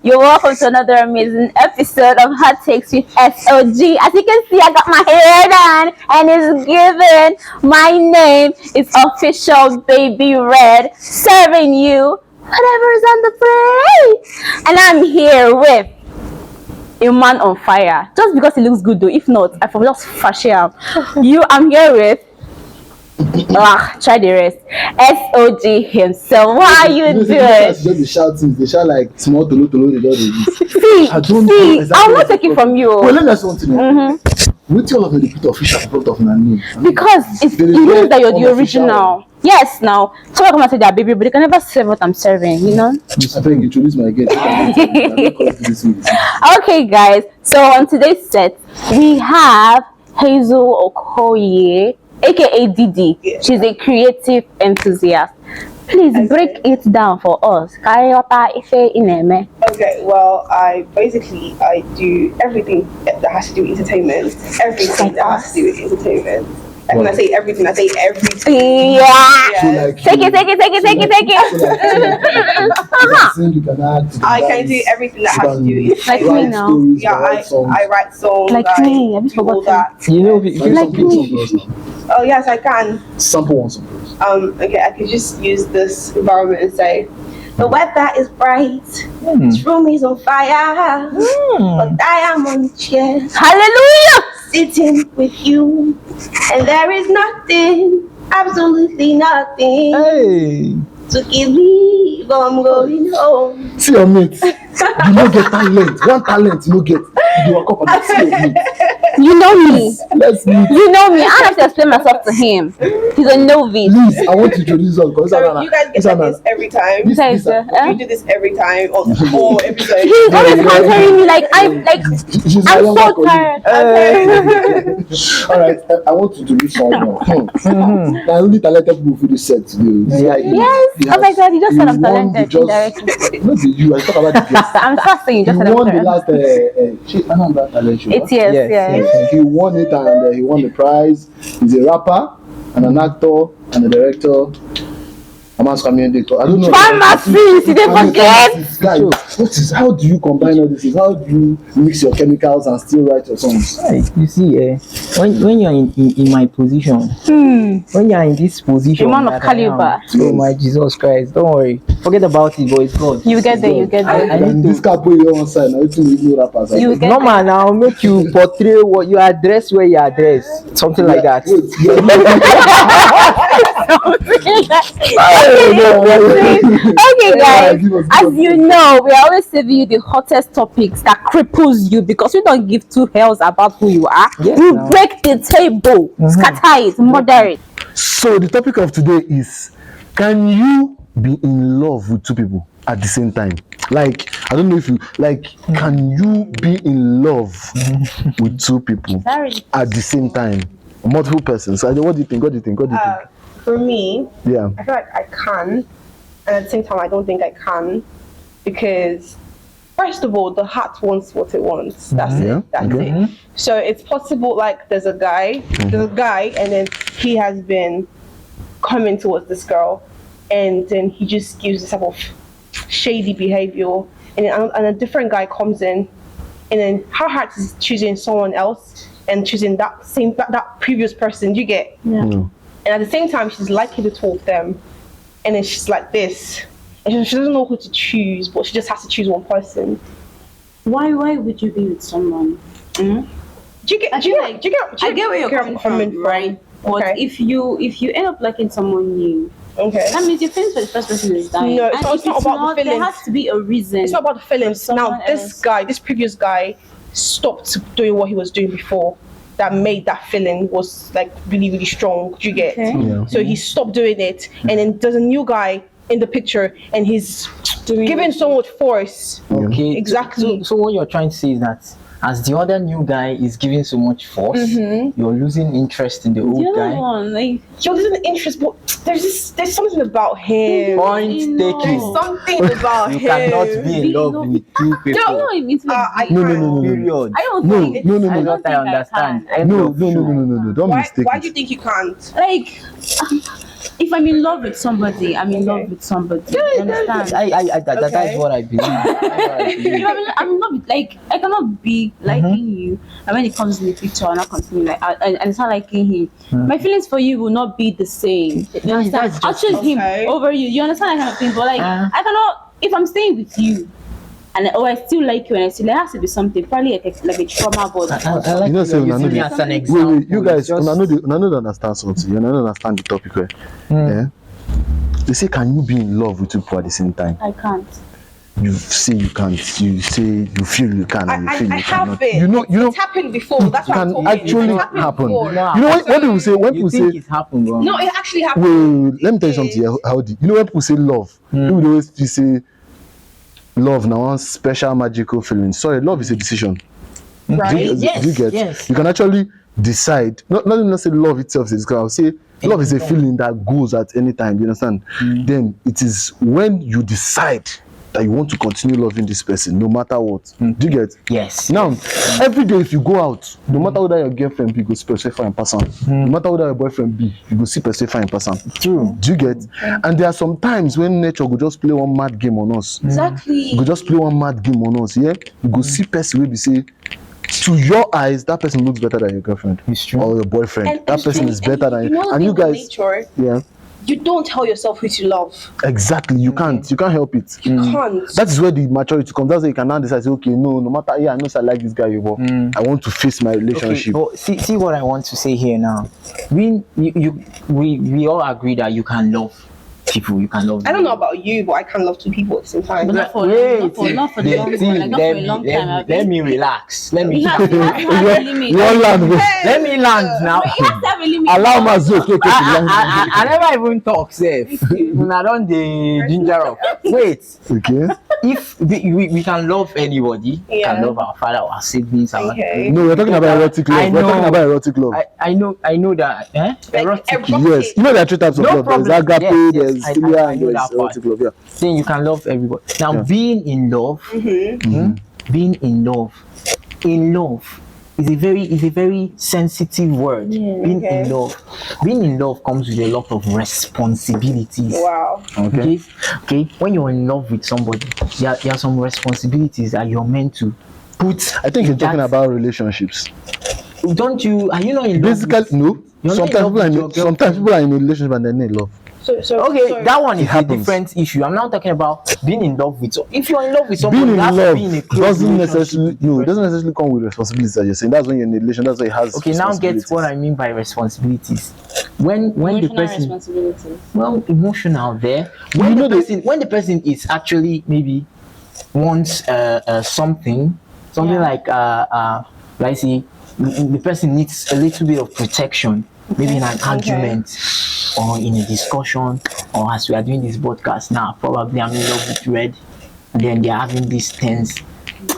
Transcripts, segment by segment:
You're welcome to another amazing episode of Hottakes with S.O.G. As you can see, I got my hair done and it's given. My name is official Baby Red, serving you whatever is on the plate. And I'm here with a man on fire. Just because he looks good though. If not, I will just fash him. I'm here with try the rest. S.O.G himself. How are you doing? Just the shouting. They shout like small tolo. They don't see, I'm not taking from you. Well, let me ask you something. Which all of the put official product of my name? Because it means that you're the original. Yes, now some come and say they're baby, but they can never serve what I'm serving, you know? I think introduce my guest. Okay, guys. So on today's set, we have Hazel Okoye, aka Didi. She's a creative enthusiast. Please break it down for us. Okay, well, I do everything that has to do with entertainment. Everything that has to do with entertainment. And when I say everything, I say everything. Yeah. So like Take it. I can do everything that has to do with like me now. Stories, Yeah, I write songs. Like me. I just all forgot that. You know, Like me. Oh yes, I can. Sample one song. Okay, I could just use this environment and say, the weather is bright, this room is on fire, but I am on the chair, Hallelujah. sitting with you, and there is nothing, absolutely nothing to give me if I'm going home. See your mates. You don't get talent. One talent you don't get. You walk up and see your mates. You know me. Let's meet. You know me. I have to explain myself to him. He's a novice. Please, I want to introduce us because So you guys get like this every time. This- Besides, You do this every time or every time. he's always answering me like I'm She's my so younger colleague. tired. All right, I want to introduce someone. Now, only talented people for this set today. Yeah, Yes. Oh my God, you just said I'm talented indirectly. Not the you. I talk about the guest. I'm just saying you just He said I'm won the talented. last Anambra talent show. 8 years, Yes, yeah. yes. He won it and he won the prize. He's a rapper and an actor and a director. A mass community. I don't know. Pharmartist, you didn't forget. Guys, how do you combine all this? How do you mix your chemicals and still write your songs? Hey, you see, when you're in my position, when you're in this position, A man of that I caliber. am, oh my Jesus Christ, don't worry, forget about it, boy, it's God. You get there, you get there. I And need this to. guy put you on side. Now it's new rappers. You get No man, I'll make you portray what you address where you address, something like that. Okay, guys, as you know, we are always saving you the hottest topics that cripples you because we don't give two hells about who you are. Yes, We now. break the table, scatter it, murder it. So the topic of today is: can you be in love with two people at the same time? Like, I don't know if you like. Can you be in love with two people at the same time? Multiple persons. So, what do you think? What do you think? For me, Yeah. I feel like I can, and at the same time, I don't think I can, because first of all, the heart wants what it wants. That's Yeah, it. That's okay. it. So it's possible, like there's a guy, and then he has been coming towards this girl, and then he just gives this type of shady behavior, and then and a different guy comes in, and then her heart is choosing someone else and choosing that previous person. You get. No. And at the same time, she's liking the two of them. And then she's like this. And she doesn't know who to choose, but she just has to choose one person. Why would you be with someone? Do you get I get where you're coming from, right? But Okay. if you end up liking someone new, Okay. that means your feelings for the first person is dying. No, it's And not- if it's not about the there feelings. has to be a reason. It's not about the feelings. Someone Now, this previous guy, stopped doing what he was doing before. That made that feeling was like really, really strong. Do you get? Okay. Yeah. So he stopped doing it. And then there's a new guy in the picture, and he's giving so much force. Okay. Exactly. So what you're trying to say is that as the other new guy is giving so much force, you're losing interest in the old The other guy. one, like, Yo, there's an interest, but there's something about him. Point You There's know. taking. something about You him. cannot be in love with two people. you know, it means like, I No. Period. I don't No, think. no, no, I no, don't Not I think understand. I can. No. Don't Why mistake do you it. think you can't? Like, if I'm in love with somebody, I'm in love with somebody. You understand? That is what I believe. I'm in love with, like, I cannot be liking you, and when it comes in the picture, I'm not continue like, and it's not liking him. My feelings for you will not be the same. You understand? I'll choose him over you. You understand that kind of thing? But like, I cannot. If I'm staying with you, and I still like you, and I still, there has to be something, probably like a trauma. But I like you know, say, using me as an example. wait, you guys, I don't understand something. You don't understand the topic, right? Yeah. They say, can you be in love with two people at the same time? I can't. You say you can't. You say you feel you can, and you feel I you cannot. have it. You know, It's happened before. That's what I'm can talking. actually It's happened happen. before. You know what people say? When You people think say, it's happened, bro? No, it actually happened. wait, let me tell you something. Howdy. You know when people say love, people dey always say love now one special magical feeling. Sorry, love is a decision. Right? Do you get? Yes. You can actually decide. Not even say love itself is. I would say love is a feeling that goes at any time. You understand? Then it is when you decide that you want to continue loving this person, no matter what. Do you get? Yes. Now, every day if you go out, no matter whether your girlfriend be, you go see person in person. No matter whether your boyfriend be, you go see person in person. True. Do you get? And there are some times when nature go just play one mad game on us. Exactly. You go just play one mad game on us, yeah? You go see person wey be say, to your eyes, that person looks better than your girlfriend. It's true. Or your boyfriend. And That person is better than you. And you the thing with guys, nature, yeah, you don't tell yourself who to love. exactly. You can't help it. You can't. That is where the maturity comes. That's where you can now decide, say, okay, no matter, yeah, I know I like this guy, but I want to face my Okay, relationship. but see what I want to say here now. We all agree that you can love people. You can love. I don't know about you, but I can love two people at the same time. But not for the long run. Like, not for a long time. Let me relax. Let me He has to have a limit. One land, let me land now. He has to have a limit. allow my okay. I never even talk safe. When I don't the ginger up. Wait. Okay. If we can love anybody, we can love our father, our siblings, our Okay. No, we're talking about erotic love. We're talking about erotic love. I know that. Erotic. erotic. Yes, you know there are three types of No love. problem. There's agape, Yes, there's I philia, know and that there's part. erotic love. Yeah. Then you can love everybody. Now, Yeah. being in love, being in love is a very sensitive word. Being in love comes with a lot of responsibilities. Wow. Okay. When you're in love with somebody, there are some responsibilities that you're meant to put. I think you're talking that- about relationships. Don't you? Are you not in love? Basically, no. You're not in Sometimes love with your sometimes people are in a relationship and they're not in love. Okay, that one is a happens. different issue. I'm not talking about being in love with. If you're in love with Being someone, in you have to love be in a close doesn't relationship necessarily with the it person. doesn't necessarily come with responsibilities that you're saying. That's when you're in a relation. That's why it has. Okay, now get what I mean by responsibilities. When the Emotional person, responsibility. well, emotional there. When the person is actually maybe wants something like let's say the person needs a little bit of protection, maybe in an argument or in a discussion, or as we are doing this podcast now, probably I'm in love with Red, and then they're having these things.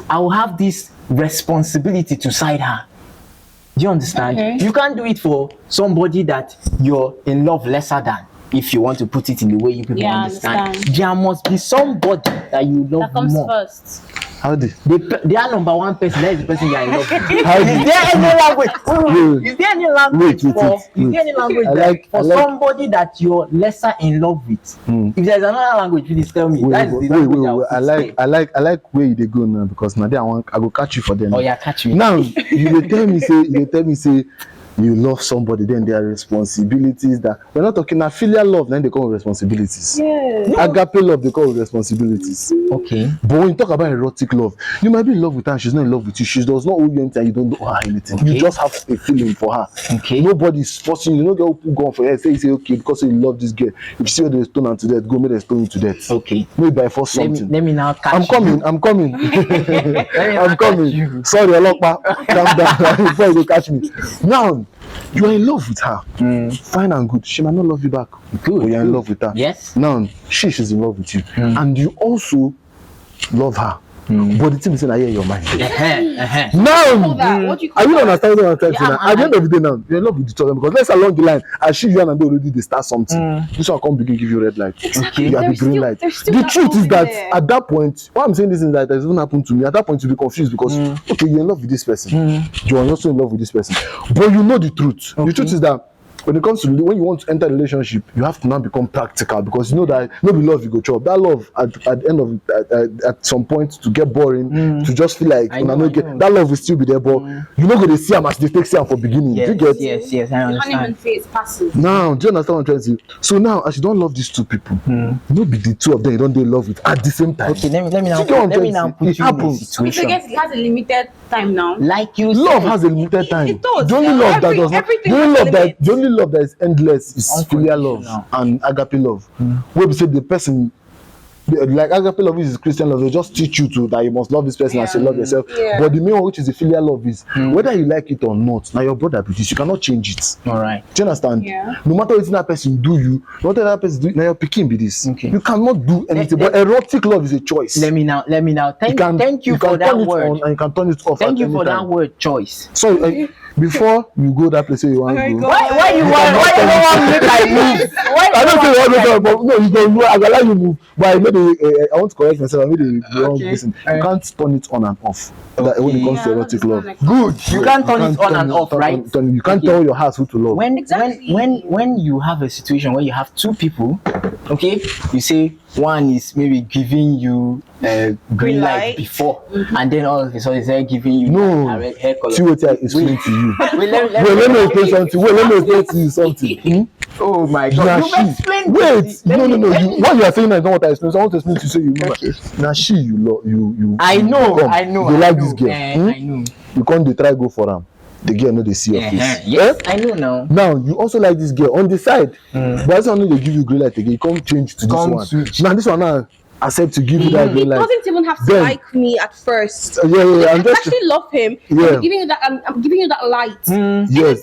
I will have this responsibility to side her. Do you understand? Okay. You can't do it for somebody that you're in love lesser than. If you want to put it in the way you people Yeah, I understand, understand. there must be somebody that you love That comes more. first. Howdy. They are number one person. That is the person you are in love with. Howdy. Is there any language? Is there any language Wait. Is there any language I that like- for I like- somebody that you're lesser in love with? If there's another language, please tell me. That is the language I would say. I like where they go now because now I go catch you for them. Oh yeah, catch me. Now you dey tell me say you love somebody, then there are responsibilities that we're not talking now. Filial love, then they come with responsibilities. Agape love, they come with responsibilities. Okay. But when you talk about erotic love, you might be in love with her and she's not in love with you. She does not owe you anything, you don't owe her anything. Okay. You just have a feeling for her. Okay. Nobody's forcing you. You don't get who go on for her. Say okay, because you love this girl. If you see her they stone her to death, go make them stone you to death. Okay. Maybe by force something. Let me now catch I'm you. coming. me I'm not coming. catch you. Sorry, Olokpa. Calm down before you go catch me. Now, you are in love with her. Fine and good. She might not love you back. Good, But you're in good. love with her. Yes. Now, she's in love with you. And you also love her. But the thing is in your mind. Now, What do you call are you that? understanding what I'm trying to say Yeah, now? At the end of the day now, you're in love with each other because let's along the line, as she you and they already they start something. This one come begin give you red light. Okay. You have the There's green still- light. there's still The that truth is moving that there. at that point, what I'm saying this is that it even happened to me. At that point, you'll be confused because okay, you're in love with this person. You're also in love with this person. But you know the truth. The truth is that when it comes to when you want to enter a relationship, you have to now become practical because you know that no be love you go chop. That love at the end of it, at some point to get boring, to just feel like that love will still be there, but you know go to see them as they take see for beginning. Yes, you get? Yes, I understand. Honeymoon phase passes. Now, do you understand what I'm trying to say? So now, as you don't love these two people, no be the two of them you don't love it at the same time. Okay, let me now put it you in a happens. situation. It has a limited time now. Like you Love said, has a limited time. It does. The only love that does not. Everything The has only a love limit. the only love that is endless is filial love Unconditional. and agape love. Where we say the person, like agape love is Christian love, they just teach you to that you must love this person as you love yourself. Yeah. But the main one, which is the filial love, is whether you like it or not. Now your brother be this, you cannot change it. all right. Do you understand? Yeah. No matter what that person do you, no matter that person do, now your picking be this. Okay. You cannot do anything. But erotic love is a choice. Let me now. Thank you for can that turn it word. on and you can turn it off. Thank at you any for time. that word choice. So before you go that place where you want to go. Why you don't want me to move? I don't say what to but no, you don't know. I will let you move. But I made I want to correct myself. I made the wrong person. You can't turn it on and off. That when it comes to erotic love. Good. You can't turn it on and off, right? You can't tell your heart who to love. When you have a situation where you have two people, okay, you say one is maybe giving you green light before, and then all of a sudden they're giving you a red hair color. See what I explain to you. Wait, Let me explain something. Let me explain to you something. Oh my God! You've explained. Wait, no. What you are saying is not what I explain. So I want to explain to you so you know. Okay. Now you love you. I know. You like this girl. I know. You can't try go for am. The girl know they see your face. Yes, I know now. Now you also like this girl on the side. But as soon as they give you green light again, you come change to this one. Switch. Now this one now accept to give you that green light. Doesn't even have to Then- like me at first. Yeah. I I'm just actually love him. Yeah. I'm giving you that. I'm giving you that light. yes.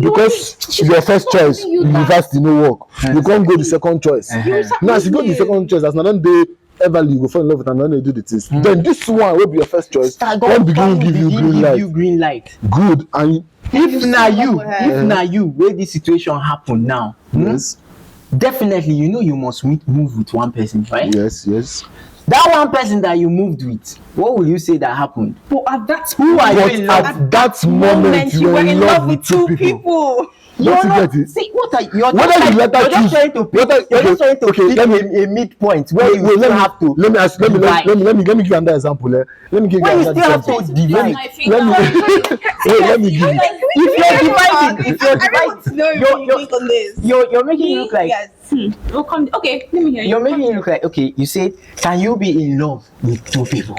Because your first choice, university no work. You can't go the second choice. Now she go the second choice as now don't they ever you go fall in love with and then they do the things. Then this one will be your first choice. One begin give you green light. Good and If na you where this situation happen now, yes, definitely you must move with one person, right? yes. That one person that you moved with, what will you say that happened? But at that Who are But you in love at with? that moment you were in love with two people. You're Don't you not, get it? see what are you're Whether just you let her you're just choose- trying to pick, whether- you're just trying to okay, pick let me- a midpoint where you Wait, still have to let me give you another example. Let me give you where you another still have example. to divide. Let me give you. If you're dividing, if you're I want to know dividing, your take on this. you're making it look like Yes. We'll come. Okay, let me hear you. you're making it look like okay. You said, can you be in love with two people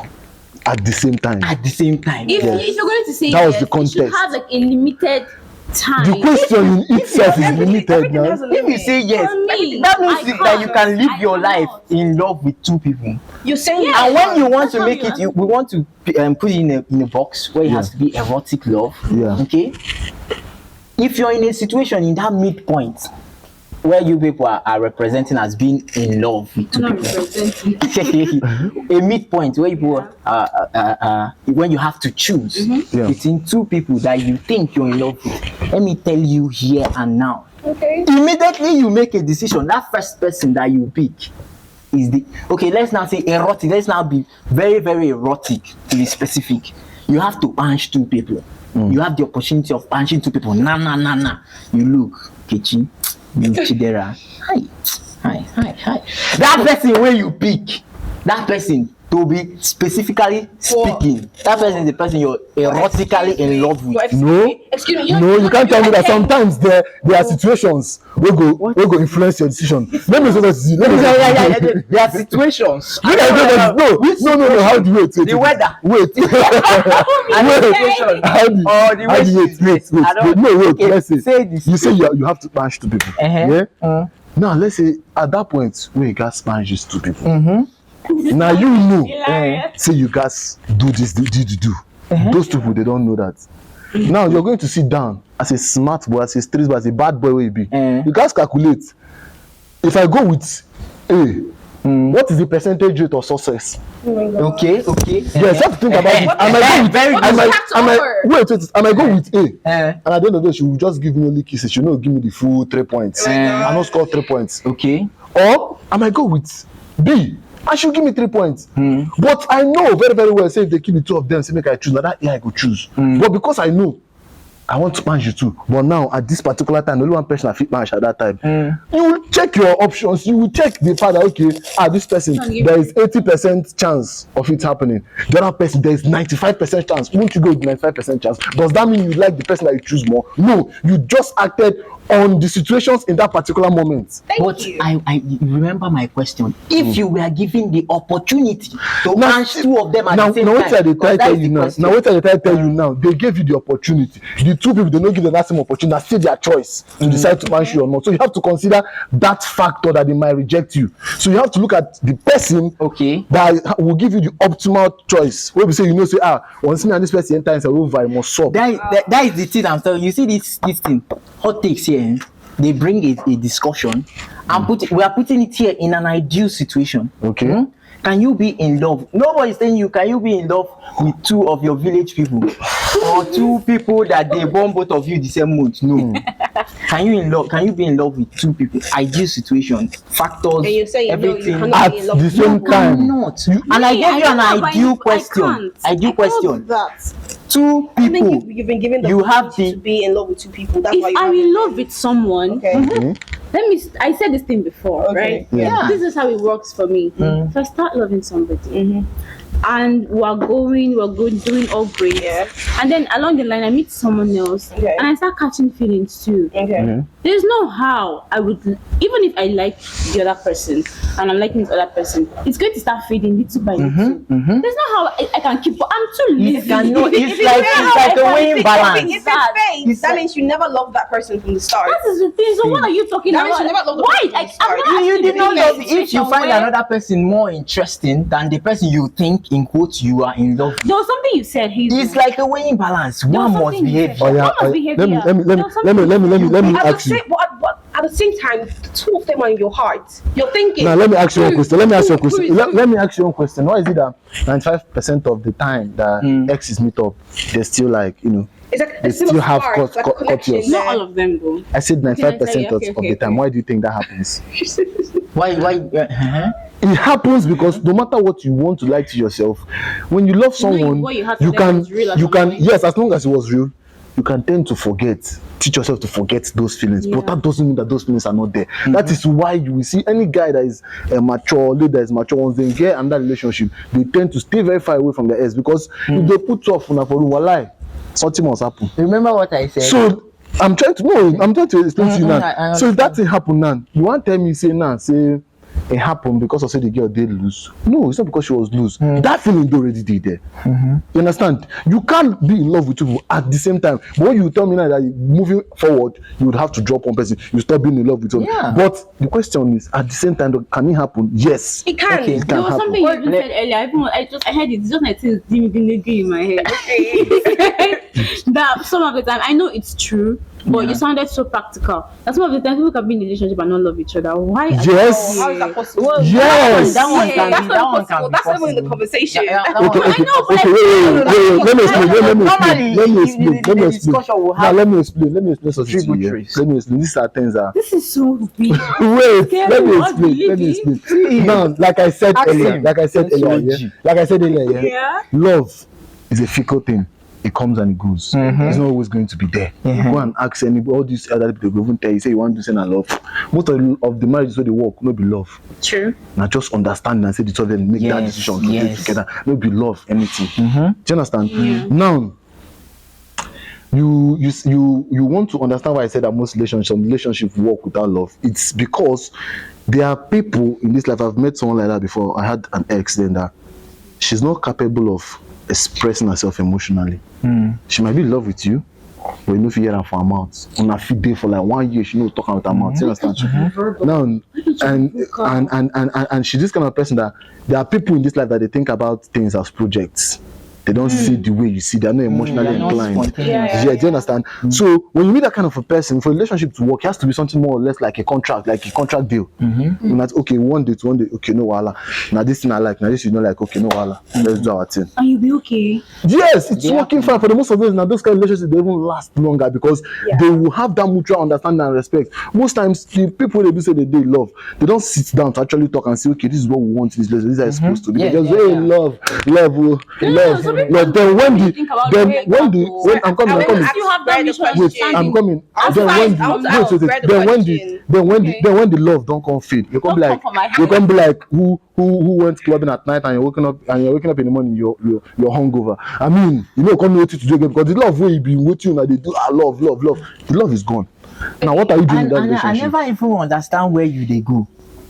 At the same time. at the same time? If, Yes. if you're going to say That was yes, the you should context. have like a limited time. The question in itself is limited Everything now. has a If you limit. say yes, For me, that means I that you can live can't. your I life cannot. in love with two people. You're saying Yeah. And when you want That's to how make you it, we want to put it in a box where it has to be erotic love. Yeah. Okay. If you're in a situation in that midpoint where you people are representing as being in love with two I'm not people, representing. a midpoint where you when you have to choose Yeah. between two people that you think you're in love with. Let me tell you here and now. okay. Immediately you make a decision, that first person that you pick is the okay. Let's now say erotic. Let's now be very, very erotic to be specific. You have to punch two people. You have the opportunity of punching two people. Nah. You look, Khocee, you Chidera. Hi. That person where you pick, that person to be specifically speaking, that person is the person you're erotically in love with. No. Excuse me. No, you can't tell me that sometimes there are situations we go influence your decision. Let me say that. Yeah. There are situations. No. How do you wait? The weather. Wait. And the situation. Or the way she- I don't- Wait. okay, Let's say say this. you say you have to punch two people. Yeah. Now let's say at that point where you got spank these two people. Now you know. Say you guys do this, do. Those two people they don't know that. Now you're going to sit down as a smart boy, as a street boy, as a bad boy will you be. You guys calculate. If I go with A, what is the percentage rate of success? Okay. Yes, you have to think about it. I might go with A. And at the end of the day, she will just give me only kisses. She will not give me the full 3 points. I not score 3 points. Okay. Or I might go with B. And she'll give me 3 points. But I know very, very well, say if they give me two of them, say make I choose, now that A I go choose. But because I know I want to punch you too, but now at this particular time, only one person I fit punch at that time. You will check your options. You will check the fact that okay, this person there is 80% chance of it happening. The other person there is 95% chance. Won't you go with 95% chance? Does that mean you like the person that you choose more? No, you just acted on the situations in that particular moment. But I remember my question. If you were given the opportunity to punch two of them at the same time, what they tell you now, they gave you the opportunity. The two people, they don't give them that same opportunity. That's still their choice to decide to punch you or not. So you have to consider that factor that they might reject you. So you have to look at the person that will give you the optimal choice. Where we say, once me and this person enter, I must solve. That is the thing I'm telling you. You see this thing, Hottakes here. They bring a discussion and we are putting it here in an ideal situation. Okay. Can you be in love? Nobody's saying can you be in love with two of your village people or two people that they born both of you the same month? No. Can you be in love with two people? Ideal situation, factors, and you're saying everything no, you at the same time. Not. And I gave you an ideal question. Ideal question. Two people. You've been given the you have to be in love with two people. That's why if I'm in love with someone, I said this thing before, right? Yeah. This is how it works for me. If I start loving somebody and we're doing all great, and then along the line I meet someone else and I start catching feelings too. There's no how I would, even if I like the other person and I'm liking this other person, it's going to start fading little by little. There's no how I can keep, I'm too lazy. It's like a weighing balance. If it fades, that means you never loved that person from the start. That is the thing. So what are you talking That about? means you never loved the Why? person from the start. You did not love. If you find another person more interesting than the person you think, in quotes, you are in love with, there was something you said, Hazel. it's like a weighing balance. There was One must something you behave. said. One must behave. Let me ask you. At the same time, the two of them are in your heart. You're thinking. Now let me ask you one question. Let me ask you one question. Why is it that 95% of the time that exes meet up, they're still like, it's like they still have cut yours? Not all of them though. I said 95% of the time. Okay. Why do you think that happens? Why? It happens because no matter what you want to like to yourself, when you love someone, what you had to them was real at some point. yes, as long as it was real, you can tend to teach yourself to forget those feelings, but that doesn't mean that those feelings are not there. That is why you will see any guy that is mature, lady that is mature, once they get under relationship, they tend to stay very far away from their ex, because if they put off for lie, something must happen. Remember what I said? So I'm trying to explain to you now. So if that thing happen now, you want to tell me say it happened because of say the girl did lose. No, it's not because she was loose. That feeling already did there. You understand? You can't be in love with two people at the same time. But when you tell me now that moving forward, you would have to drop one person, you stop being in love with one. Yeah. But the question is, at the same time, can it happen? Yes. It can. Okay, it There can was happen. something you even said earlier. I heard it. It's just like things in my head. That some of the time I know it's true, but you sounded so practical. That's some of the time people can be in a relationship and not love each other. Why? Yes. How is that possible? Yes. That one can That's be. not That one possible. can be That's not even in the possible. conversation. Okay, let me explain. Normally, the discussion will Now have let me explain something to you. tributaries. Let me explain. These are things that This is so big. wait, let me explain. Now, like I said earlier, Yeah. love is a fickle thing. It comes and it goes. It's not always going to be there. You go and ask anybody, all these other people will even tell you, say you want to send a love. Most of the marriages where they work, no be love. True. Now just understand and say the two of them make that decision to live together. No be love, anything. Do you understand? Now, you want to understand why I said that most relationships work without love. It's because there are people in this life. I've met someone like that before. I had an ex then that she's not capable of expressing herself emotionally. She might be in love with you, but you know if you hear her from her mouth on a feed day for like 1 year, she knows talking with her mouth. You understand? Now and she's this kind of person that there are people in this life that they think about things as projects. They don't see the way you see. They're not emotionally inclined. Do you understand? So when you meet that kind of a person, for a relationship to work, it has to be something more or less like a contract deal. That's okay, one day, okay, no wala. Now this thing I like, now this you know like, okay, no wala. Let's do our thing. And you'll be okay. Yes, it's working fine. For the most of us now, those kind of relationships they even last longer because they will have that mutual understanding and respect. Most times the people they do say they love, they don't sit down to actually talk and say, okay, this is what we want in this relationship. This is how it's supposed to be. They just say love. Like then when you the think about then it like when that, the though. when I'm coming, I I'm coming. want to You have that Red the mutual question. Wait, I'm coming. I Then want when to the ask wait, Red the then when the question. then when the love don't come fade, you come be Don't like come for my you head. come be like who went clubbing at night and you're waking up in the morning, you're hungover. I mean, you know, come waiting to do again because the love where you been waiting that they do love. The love is gone. Now what are you doing in that And I relationship? never even understand where they go.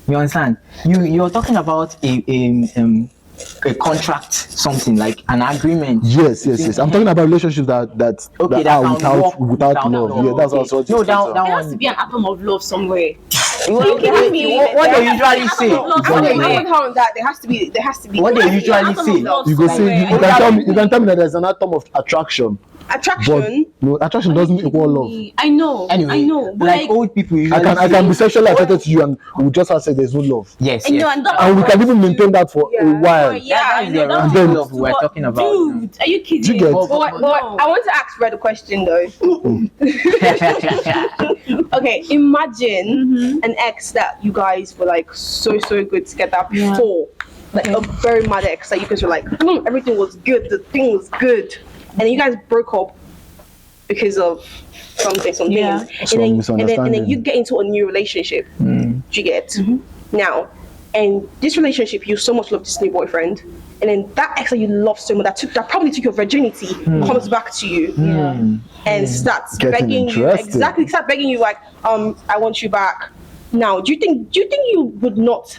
You understand? You're talking about a contract, something like an agreement. Yes. I'm talking about relationships that Okay, are that can work without love. Yeah, that's okay. also No, that There has to one. be an atom of love somewhere. What they usually say. I'm with her on that. There has to be. What they usually Atom of say. love you go say you somewhere. can tell me that there's an atom of attraction, but attraction. no, attraction doesn't equal love. I know. Anyway, I know. But like old people usually I say. can be sexually attracted to you and we just have said there's no love, Yes, I know, yes. and we can even maintain that for a while. Yeah, That I is know. the That's romantic love we're talking about. Dude, are you kidding? You get- But I want to ask Red a question though. Okay, imagine an ex that you guys were like so good together before, like a very mad ex that you guys were like, everything was good, the thing was good, and then you guys broke up because of something, Yeah. and then you get into a new relationship. Do you get now? And this relationship, you so much love this new boyfriend, and then that ex that you love so much that probably took your virginity comes back to you and starts Getting begging you interesting. start begging you like, I want you back. Now, do you think you would not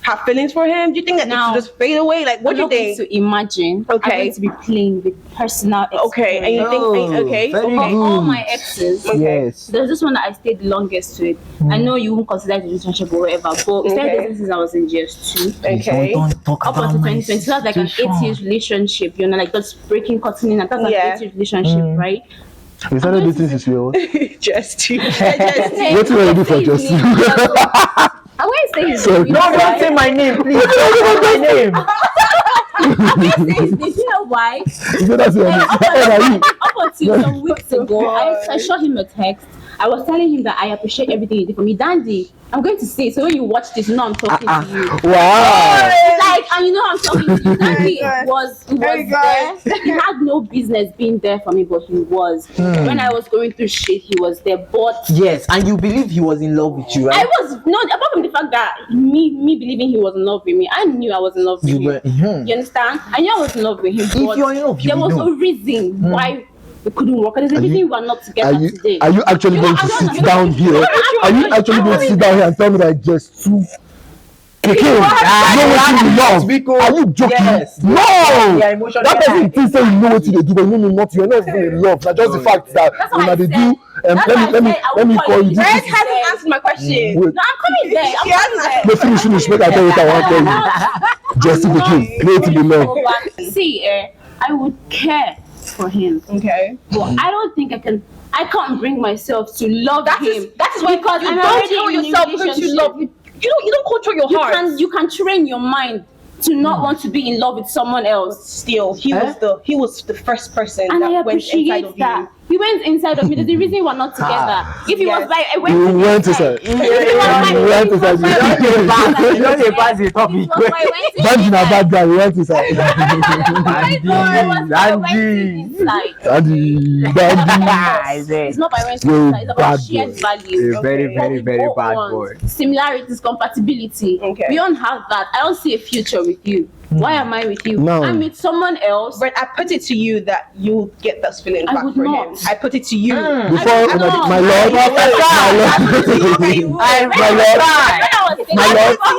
have feelings for him? Do you think that it Now, should just fade away? Like, what do you I'm not going think? to imagine. Okay. I'm going to be playing with personal experience. Okay, and you think okay, very Of okay. all my exes, Yes. there's this one that I stayed the longest with. I know you won't consider it a relationship or whatever, but we started dating since I was in GS2. Okay. Don't talk Up about until my 2020, so that's like an 8 situation. years relationship, you know, like just breaking, cutting, and that's an Yeah. 8 years relationship, right? We started dating since we were Just to what do you do for just I won't say his Sorry. name. You know No, don't why? say my name, please. Don't say my name. I won't say his name. You know why? you know that's your name. Up until some weeks ago, I shot him a text. I was telling him that I appreciate everything you did for me. Dandy, I'm going to say, so when you watch this, you know I'm talking to you. Wow. Like, and you know I'm talking to you. Dandy good. was Very there. good. He had no business being there for me, but he was. When I was going through shit, he was there. But Yes, and you believe he was in love with you, I right? was not, apart from the fact that me believing he was in love with me, I knew I was in love with You him. were. You understand? I knew I was in love with him. But you're in love, you there was know. a reason why we couldn't work. There's a reason we are not together today. Are you actually going to I don't sit know. down here? Are you actually going to sit down here and tell me that just two? Keke, you know what you love? Because- Are you joking? Yes. No! Yeah, emotional. That person thinks say you know what they do, but you know not. You're not even in love. That's just the fact that That's what when I they said. do. That's why I Let me said I let me will call you. call Red This hasn't answered my question. wait. No, I'm coming there. She hasn't answered. No, finish. Make I tell you what I want to tell you. Just Keke, creative love. See, I would care for him, Okay. but I don't think I can't bring myself to love That him. is why because you I'm don't already tell in a yourself who to relationship. love. You don't control your heart. You can train your mind to not want to be in love with someone else. Still, he was the first person And I that went inside appreciate of that. you. He went inside of me. There's the reason we're not together. If he was Yes. by, I went You to went his inside. side. If he was by- You went if he was inside. by- You don't dey pass the topic. If he was by, I went to Dandy his na side. bad guy. He went inside. Dandy. It's not by went to You his side. It's about bad shared boy. value. A very, What very, we very both bad want. boy. Similarities, compatibility. Okay. We don't have that. I don't see a future with you. Why am I with you? No. I'm with someone else. But I put it to you that you'll get those feelings I back would for not. him. I put it to you. Before I know. my lord,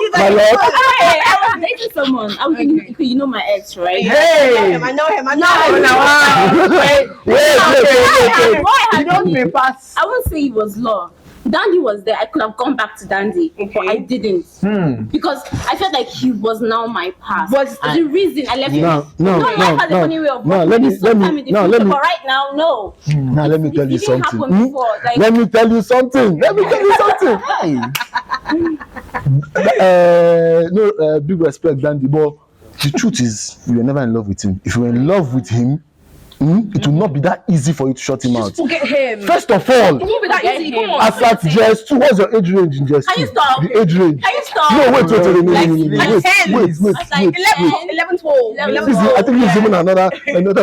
I was dating someone. I was thinking, you know my ex, right? Hey. I know him. wait. You don't dey pass. I won't say it was love. Dandy was there. I could have gone back to Dandy, but I didn't because I felt like he was now my past. Was the reason I left him. No. Life has a funny way of No, working. let me- Sometime in the no, future, let me- but right now, no. Now let me tell you It didn't something. happen before. Like, Let me tell you something. Big respect, Dandy, but the truth is, you were never in love with him. If you were in love with him, it will not be that easy for you to shut him out. forget him. First of all, It won't be that Forget easy. him. Come on. as at JS2, what's your age range in JS2? Can you stop? The age range. Can you stop? No, wait. Like 11, 12. 11, I think it's even another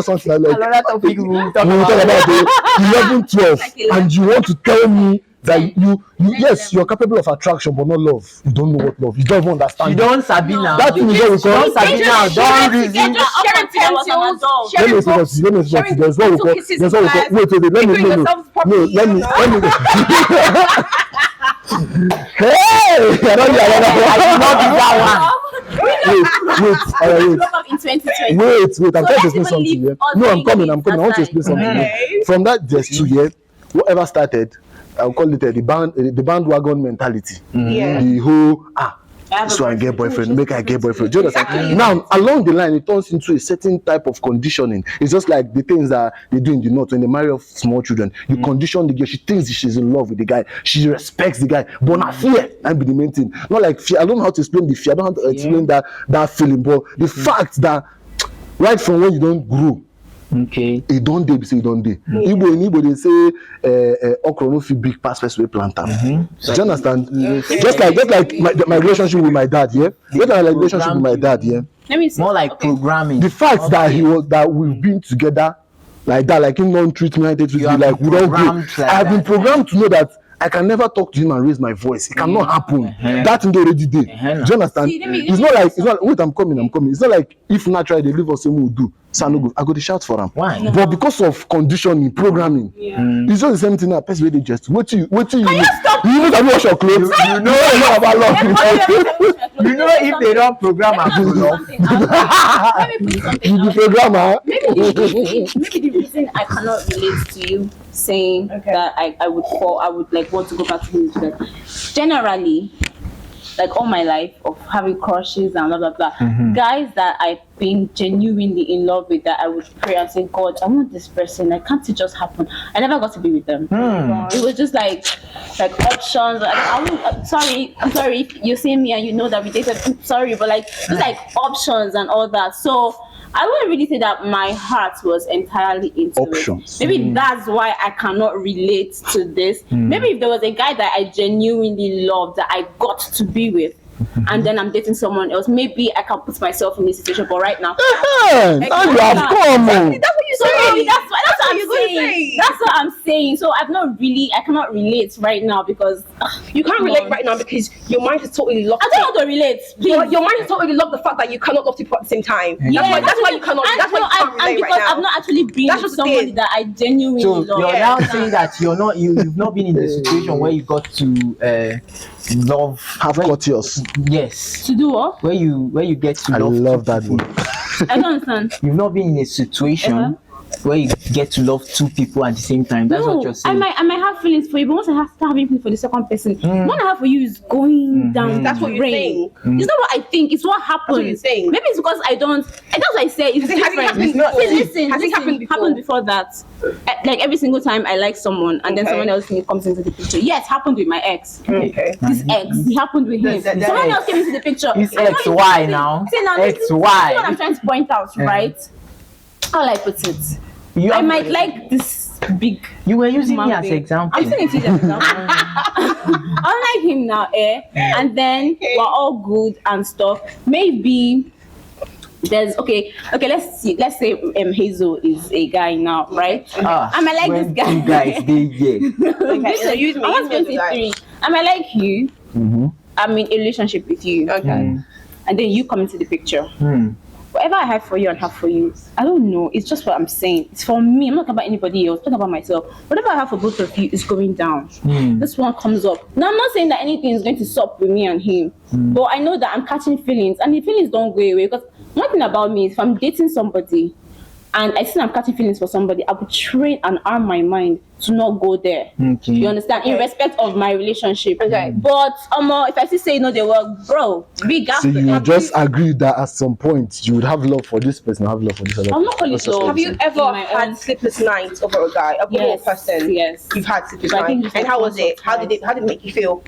something like Another topic we will talk we will talk about. about 11, 12, and you want to tell me that you yes, you're capable of attraction, but not love. You don't know what love. You don't even understand. You don't sabi now. That thing is what we call. Don't sabi now. Don't reason. sharing pencils, Let me explain. There's what we call. There's what we call. Wait. Let me. Hey, I don't know that Broke up in 2020. Wait. I'm trying to explain something here. No, I'm coming. I want to explain something here. From that just 2 years, whatever started, I'll call it the bandwagon mentality. Yeah. The whole so I get boyfriend, make I get boyfriend. Do you understand? Now along the line, it turns into a certain type of conditioning. It's just like the things that they do in the north when they marry off small children. You condition the girl. She thinks she's in love with the guy. She respects the guy, but not fear. And be the main thing. Not like fear. I don't know how to explain the fear. I don't know how to explain that feeling. But the fact that right from when you don't grow. Okay. It don't dey, say it don't dey. Igbo they say okra no fit big pass first way planter. Do you understand? Just like my relationship with my dad, yeah. Just like relationship with my dad, yeah. More like programming. The fact that we've been together like that, like him don't treat me, I treat me like we don't go. I've been programmed to know that I can never talk to him and raise my voice. It cannot happen. That thing already did. Do you understand? It's not. Wait, I'm coming. It's not like if naturally they leave us, same will do. So I go to shout for them. Why? But because of conditioning, programming, it's just the same thing. That person really just what you. You know that wash your clothes. You know about love. You know if they don't program and do love. Let me put something You else. the programmer. Maybe the reason I cannot relate to you saying that I would like want to go back to him is that generally, like all my life of having crushes and blah blah blah, guys that I've been genuinely in love with, that I would pray and say, God, I want this person. Like, can't it just happen? I never got to be with them. It was just like options. I'm sorry if you see me and you know that we dated. I'm sorry, but like just like options and all that. So I wouldn't really say that my heart was entirely into Options. it. Maybe that's why I cannot relate to this. Maybe if there was a guy that I genuinely loved, that I got to be with, and then I'm dating someone else, maybe I can put myself in this situation. But right now, Now you have come. That's what you say. that's what I'm you're gonna saying. say. That's what I'm saying. So I cannot relate right now because You can't relate right now because your mind is totally locked. I don't want to relate. Please. Your mind is totally locked the fact that you cannot love two people at the same time. That's why you cannot. That's why you can't relate because right now. I've not actually been That's with just somebody it. that I genuinely So love. you're now saying that you've not been in the situation where you got to love. Have courteous. Yes. To do what? Where you get to I love. love that people. word. I don't understand. You've not been in a situation where you get to love two people at the same time. That's what you're saying. I might have feelings for you, but once I start having feelings for the second person, what I have for you is going down. That's what you're drain. saying. It's not what I think, it's what happens. That's what you're saying. Maybe it's because I don't. And that's what I say. It's Has it different. happened See, before? listen, Has it happened before? that. Like every single time I like someone, and then someone else comes into the picture. Yeah, it happened with my ex. Okay. This ex, it happened with him. This Someone ex. else came into the picture. This I know ex, it's why something- now? See, now Ex, this is why? what I'm trying to point out, right? How will I put it? I might like this big. You were using me human as being. example. I'm saying it as an example. I like him now, and then we're all good and stuff. Maybe there's okay. Let's say Hazel is a guy now, right? I might like this guy. You guys, Okay. So use me. I was use me as a guy. 23. I might like you. I'm in a relationship with you. Okay. And then you come into the picture. Whatever I have for you and have for you, I don't know. It's just what I'm saying. It's for me. I'm not talking about anybody else. I'm talking about myself. Whatever I have for both of you is going down. This one comes up. Now, I'm not saying that anything is going to stop with me and him, but I know that I'm catching feelings, and the feelings don't go away. Because one thing about me is if I'm dating somebody, and I see I'm catching feelings for somebody, I would train and arm my mind to not go there. Okay. You understand? In respect of my relationship. Okay. But if I still say no, they will, bro, big gap. So you just agree that at some point you would have love for this person, have love for this other I'm not calling person. it love. Have you ever In my had own- sleepless nights over a guy, over a person? Yes. You've had sleepless But I think nights. it's And how was like it? How did it make you feel?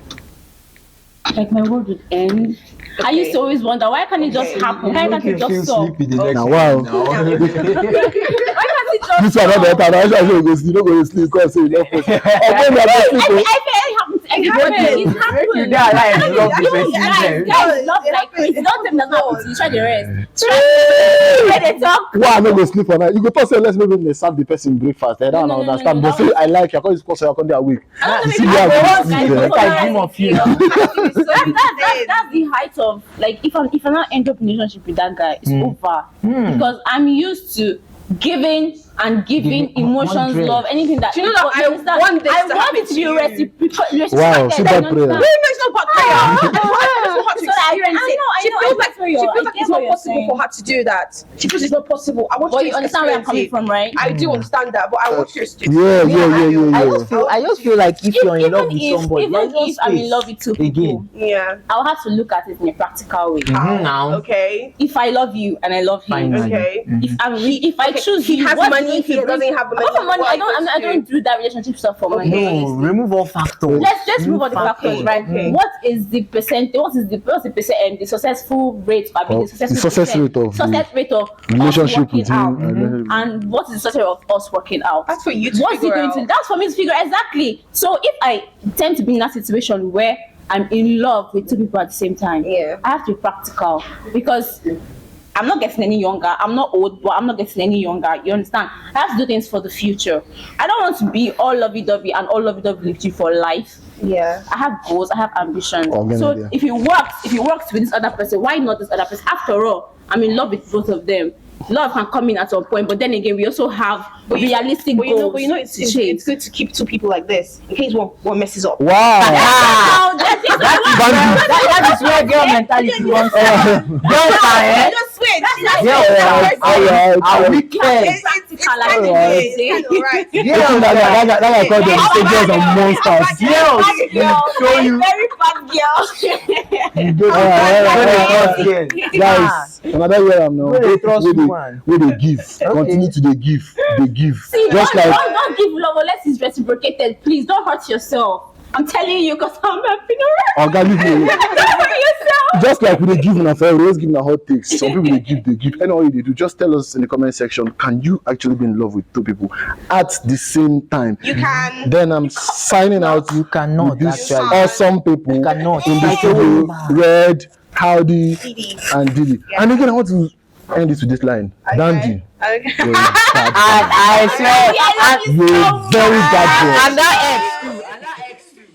Like my world would end. I used to always wonder, why can't it just happen? Why can't it just stop? Now, wow. Why can't it just This one not better. I should go sleep. You don't go to sleep because you love person. I feel it happens to It's happened. Guys love like crazy. Don't tell me that's not happening. Try the rest. Try the talk. Why I no go sleep for night? You go talk say let's maybe they serve the person breakfast. I don't understand. But say I like you because it's cause I come there week. I See don't how know. That's the height of like if I not end up in a relationship with that guy, it's over because I'm used to giving and giving emotions, love, anything that. Do you know that I want this to happen it to be reciprocated. Wow, see that prayer. No, it's not about prayer. She feels like it's not possible for her to do that. She feels it's not possible. I want But you you to understand where I'm coming experience from, right? it. I do understand that, but I want you to. Yeah. I just feel like if you're in love with somebody, Even if I'm in love with two people, Yeah. I'll have to look at it in a practical way. now. Okay. If I love you and I love him, Finally. Okay. if I choose He you, has what's money. going He to bring- doesn't have the money. Not for money. What I are you don't going to do that relationship stuff for money. No, remove all factors. Let's just move on the factors, right? Okay. What is the percent? What's the percent? The successful rate? I mean, The success rate of us relationship working with out. him. And what is the success of us working out? That's for you to What's he figure going out. to? That's for me to figure exactly. So if I tend to be in that situation where I'm in love with two people at the same time, Yeah. I have to be practical because I'm not getting any younger. I'm not old, but I'm not getting any younger. You understand? I have to do things for the future. I don't want to be all lovey-dovey and all lovey-dovey with you for life. Yeah. I have goals. I have ambitions. Organic, So yeah. if it works with this other person, why not this other person? After all, I'm in love with both of them. Love can come in at some point, but then again, we also have realistic goals. But you know, it's good to keep two people like this in case one messes up. Wow. That is where girl mentality comes from. Girl, Just switch. are wicked. It's kind of right. That guy called them soldiers and monsters. Girls, show you. Very bad girl. Guys, another year I'm now. Where they trust woman. Where they give. Continue to they give. See, Just don't give love unless it's reciprocated. Please don't hurt yourself. I'm telling you, because I'm helping you. organic. yourself. Just like we dey give na fair, we always give na hot takes. Some people they give. Any way they do, just tell us in the comment section. Can you actually be in love with two people at the same time? You can. Then I'm signing out. You cannot with these actually. awesome people You cannot. in the studio. Red, Howdy, Didi. and Didi. Yeah. And again, I want to end this with this line. Dandy. Okay. You're a bad I swear. girl. You're a very bad girl. And that